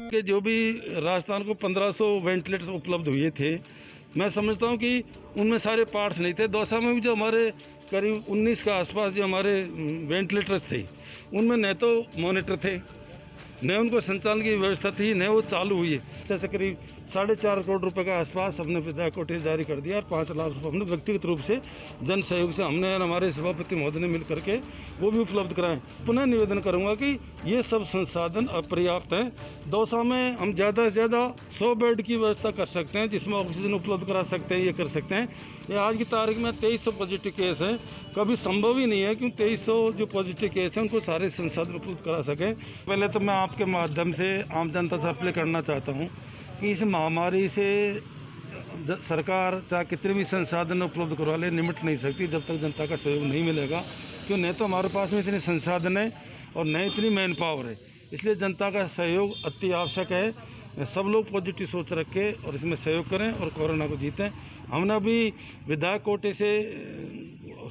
कि जो भी राजस्थान को 1500 वेंटिलेटर्स उपलब्ध हुए थे, मैं समझता हूं कि उनमें सारे पार्ट्स नहीं थे। दौसा में भी जो हमारे करीब 19 के आसपास जो हमारे वेंटिलेटर्स थे, उनमें न तो मॉनिटर थे, न उनको संचालन की व्यवस्था थी, न वो चालू हुई है। जैसे करीब 4.5 करोड़ रुपए के आसपास हमने विधायक को नोटिस जारी कर दिया और 5 लाख रुपये हमने व्यक्तिगत रूप से जन सहयोग से हमने और हमारे सभापति महोदय ने मिल करके वो भी उपलब्ध कराएं। पुनः निवेदन करूंगा कि ये सब संसाधन अपर्याप्त हैं। दौसा में हम ज़्यादा से ज़्यादा 100 बेड की व्यवस्था कर सकते हैं, जिसमें ऑक्सीजन उपलब्ध करा सकते हैं, ये कर सकते हैं। ये आज की तारीख में 2300 पॉजिटिव केस हैं, कभी संभव ही नहीं है कि 2300 जो पॉजिटिव केस हैं उनको सारे संसाधन उपलब्ध करा सकें। पहले तो मैं आपके माध्यम से आम जनता से अपील करना चाहता हूँ कि इस महामारी से सरकार चाहे कितने भी संसाधन उपलब्ध करवा ले, निमट नहीं सकती जब तक जनता का सहयोग नहीं मिलेगा। क्यों, नहीं तो हमारे पास में इतने संसाधन है और न इतनी मैन पावर है। इसलिए जनता का सहयोग अति आवश्यक है। सब लोग पॉजिटिव सोच रखे और इसमें सहयोग करें और कोरोना को जीतें। हमने अभी विधायक कोटे से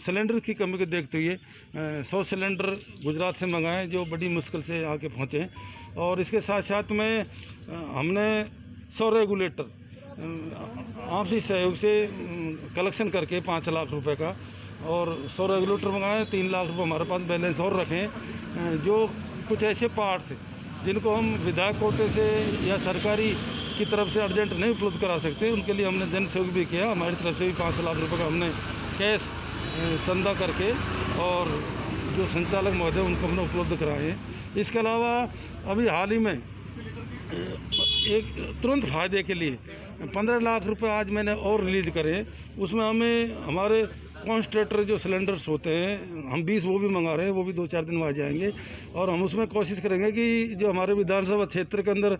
सिलेंडर की कमी को देखते हुए 100 सिलेंडर गुजरात से मंगाए, जो बड़ी मुश्किल से आके पहुँचे हैं। और इसके साथ साथ में हमने 100 रेगुलेटर आपसी सहयोग से कलेक्शन करके 5 लाख रुपए का और 100 रेगुलेटर मंगाए। 3 लाख रुपए हमारे पास बैलेंस और रखें। जो कुछ ऐसे पार्ट्स जिनको हम विधायक कोटे से या सरकारी की तरफ से अर्जेंट नहीं उपलब्ध करा सकते, उनके लिए हमने जन सहयोग भी किया। हमारी तरफ से भी 5 लाख रुपए का हमने कैश चंदा करके और जो संचालक महोदय उनको हमने उपलब्ध कराए हैं। इसके अलावा अभी हाल ही में एक तुरंत फायदे के लिए 15 लाख रुपए आज मैंने और रिलीज करे। उसमें हमें हमारे कॉन्सन्ट्रेटर जो सिलेंडर्स होते हैं, हम 20 वो भी मंगा रहे हैं, वो भी 2-4 दिन में आ जाएंगे। और हम उसमें कोशिश करेंगे कि जो हमारे विधानसभा क्षेत्र के अंदर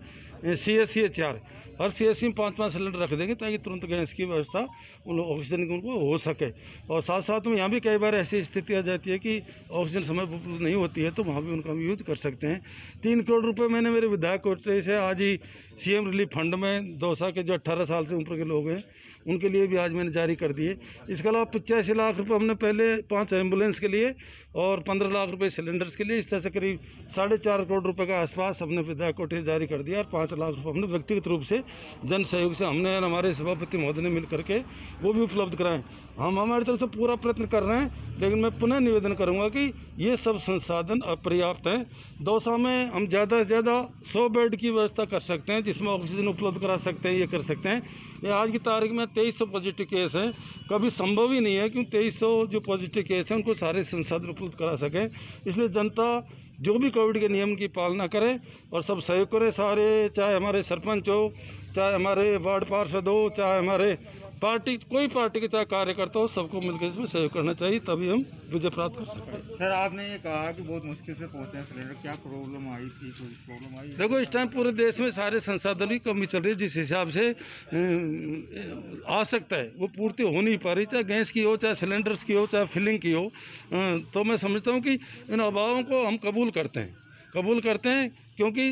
CSC है 4, हर CSC में 5-5 सिलेंडर रख देंगे ताकि तुरंत गैस की व्यवस्था उन ऑक्सीजन की उनको हो सके। और साथ साथ में यहाँ भी कई बार ऐसी स्थिति आ जाती है कि ऑक्सीजन समय पर उपलब्ध नहीं होती है, तो वहाँ भी उनका हम यूज कर सकते हैं। 3 करोड़ रुपये मैंने मेरे विधायक कोटे से आज ही CM रिलीफ फंड में दौसा के जो 18 साल से ऊपर के लोग हैं उनके लिए भी आज मैंने जारी कर दिए। इसके अलावा 85 लाख रुपए हमने पहले 5 एम्बुलेंस के लिए और 15 लाख रुपए सिलेंडर्स के लिए, इस तरह से करीब 4.5 करोड़ रुपए के आसपास हमने विधायक को जारी कर दिया और 5 लाख रुपए हमने व्यक्तिगत रूप से जन सहयोग से हमने और हमारे सभापति महोदय ने मिल करके वो भी उपलब्ध कराएं। हम हमारी तरफ से पूरा प्रयत्न कर रहे हैं, लेकिन मैं पुनः निवेदन करूँगा कि ये सब संसाधन अपर्याप्त हैं। दौसा में हम ज़्यादा से ज़्यादा 100 बेड की व्यवस्था कर सकते हैं, जिसमें ऑक्सीजन उपलब्ध करा सकते हैं, ये कर सकते हैं। ये आज की तारीख में 2300 पॉजिटिव केस हैं, कभी संभव ही नहीं है कि 2300 जो पॉजिटिव केस हैं उनको सारे संसाधन उपलब्ध करा सकें। इसलिए जनता जो भी कोविड के नियम की पालना करे और सब सहयोग करे। सारे, चाहे हमारे सरपंच हो, चाहे हमारे वार्ड पार्षद हो, चाहे हमारे पार्टी, कोई पार्टी के चाहे कार्यकर्ता हो, सबको मिलकर इसमें सहयोग करना चाहिए, तभी हम विजय प्राप्त कर सकते। सर, आपने ये कहा कि बहुत मुश्किल से पहुंचे हैं सिलेंडर, क्या प्रॉब्लम आई थी? कोई प्रॉब्लम आई? देखो, इस टाइम पूरे देश में सारे संसाधन की कमी चल रही है। जिस हिसाब से आवश्यकता है वो पूर्ति हो नहीं पा रही, चाहे गैस की हो, चाहे सिलेंडर्स की हो, चाहे फिलिंग की हो। तो मैं समझता हूँ कि इन अभावों को हम कबूल करते हैं, क्योंकि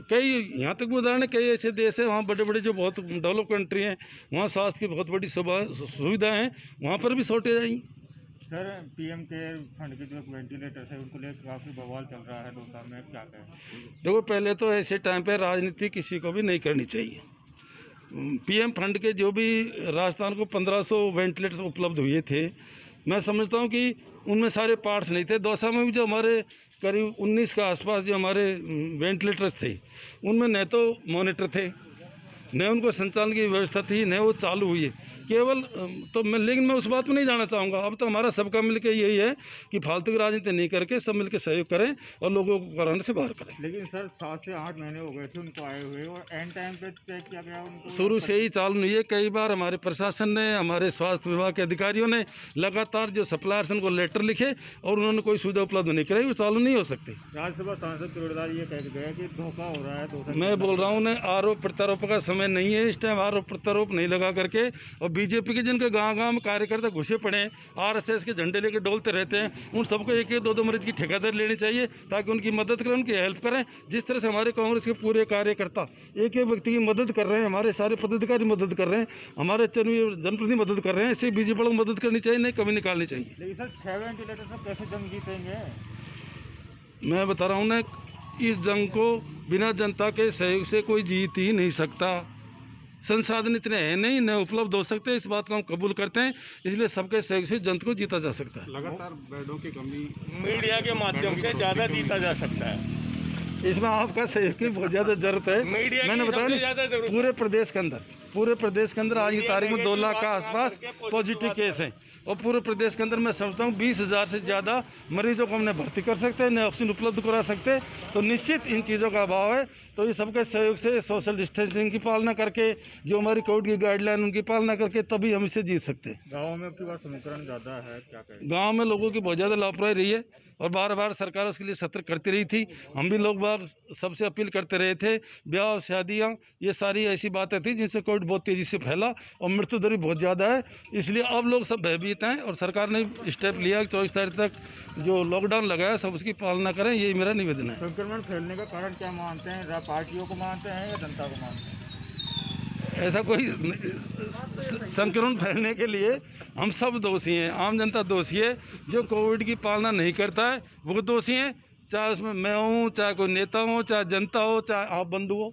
कई यहाँ तक उदाहरण है, कई ऐसे देश हैं वहाँ बड़े बड़े जो बहुत डेवलप कंट्री हैं, वहाँ स्वास्थ्य की बहुत बड़ी सुविधा हैं, वहाँ पर भी शॉर्टेज आई। सर, PM केयर फंड के जो वेंटिलेटर है उनको लेकर काफ़ी बवाल चल रहा है दौसा में, क्या कहें? देखो, पहले तो ऐसे टाइम पे राजनीति किसी को भी नहीं करनी चाहिए। PM फंड के जो भी राजस्थान को 1500 वेंटिलेटर्स उपलब्ध हुए थे, मैं समझता हूँ कि उनमें सारे पार्ट्स नहीं थे। दौसा में भी जो हमारे करीब 19 के आसपास जो हमारे वेंटिलेटर्स थे, उनमें न तो मॉनिटर थे, न उनको संचालन की व्यवस्था थी, न वो चालू हुई है केवल। तो लेकिन मैं उस बात में नहीं जाना चाहूँगा। अब तो हमारा सबका मिलकर यही है कि फालतू की राजनीति नहीं करके सब मिलकर सहयोग करें और लोगों को कोरोना से बाहर करें। लेकिन सर, 7 से 8 महीने हो गए थे उनको आए हुए और एंड टाइम पे चेक किया गया उनको, शुरू से ही चालू नहीं है। कई बार हमारे प्रशासन ने, हमारे स्वास्थ्य विभाग के अधिकारियों ने लगातार जो सप्लायर्स उनको लेटर लिखे और उन्होंने कोई सुविधा उपलब्ध नहीं कराई, वो चालू नहीं हो सकती। राज्यसभा सांसद किरोड़ीलाल ये कह गया कि धोखा हो रहा है। मैं बोल रहा हूँ, उन्हें आरोप प्रत्यारोप का समय नहीं है। इस टाइम आरोप प्रत्यारोप नहीं लगा करके, और बीजेपी के जिनके गांव में कार्यकर्ता घुसे पड़े हैं, RSS के झंडे लेकर डोलते रहते हैं, उन सबको 1-2 मरीज की ठेकेदारी लेनी चाहिए ताकि उनकी मदद करें, उनकी हेल्प करें। जिस तरह से हमारे कांग्रेस के पूरे कार्यकर्ता एक व्यक्ति की मदद कर रहे हैं, हमारे सारे पदाधिकारी मदद कर रहे हैं, हमारे जनप्रतिनिधि मदद कर रहे हैं, ऐसे बीजेपी को मदद करनी चाहिए, नहीं कमी निकालनी चाहिए। लेकिन सर, 6 वेंटिलेटर से कैसे जंग जीतेंगे? मैं बता रहा हूँ ना, इस जंग को बिना जनता के सहयोग से कोई जीत ही नहीं सकता। संसाधन इतने हैं नहीं, न उपलब्ध हो सकते, इस बात को हम कबूल करते हैं। इसलिए सबके सहयोग से जंग को जीता जा सकता है। लगातार बेडों की कमी मीडिया के माध्यम से ज़्यादा जीता जा सकता है। इसमें आपका सहयोग की बहुत ज़्यादा जरूरत है। मीडिया की मैंने बताया सबसे नहीं, ज़्यादा जरूरत पूरे प्रदेश के अंदर आज की तारीख में 2 लाख के आसपास पॉजिटिव केस हैं और पूरे प्रदेश के अंदर मैं समझता हूँ 20,000 से ज़्यादा मरीजों को हमने भर्ती कर सकते हैं, नए ऑक्सीजन उपलब्ध करा सकते हैं। तो निश्चित इन चीज़ों का अभाव है। तो ये सबके सहयोग से सोशल डिस्टेंसिंग की पालना करके, जो हमारी कोविड की गाइडलाइन उनकी पालना करके, तभी हम इसे जीत सकते हैं। गाँव में की बार समीकरण ज़्यादा है, क्या कहें? गांव में लोगों की बहुत ज़्यादा लापरवाही रही है और बार बार सरकार उसके लिए सतर्क करती रही थी। हम भी लोग बाग सबसे अपील करते रहे थे। ब्याह, शादियाँ, ये सारी ऐसी बातें थी जिनसे कोविड बहुत तेज़ी से फैला और मृत्यु दर भी बहुत ज़्यादा है। इसलिए अब लोग सब भयभीत हैं और सरकार ने स्टेप लिया कि 24 तारीख तक जो लॉकडाउन लगाया सब उसकी पालना करें, यही मेरा निवेदन है। संक्रमण फैलने का कारण क्या मानते हैं? पार्टियों को मानते हैं या जनता को मानते हैं? ऐसा कोई संक्रमण फैलने के लिए हम सब दोषी हैं। आम जनता दोषी है, जो कोविड की पालना नहीं करता है वो दोषी है। चाहे उसमें मैं हूँ, चाहे कोई नेता हो, चाहे जनता हो, चाहे आप बंधु हो।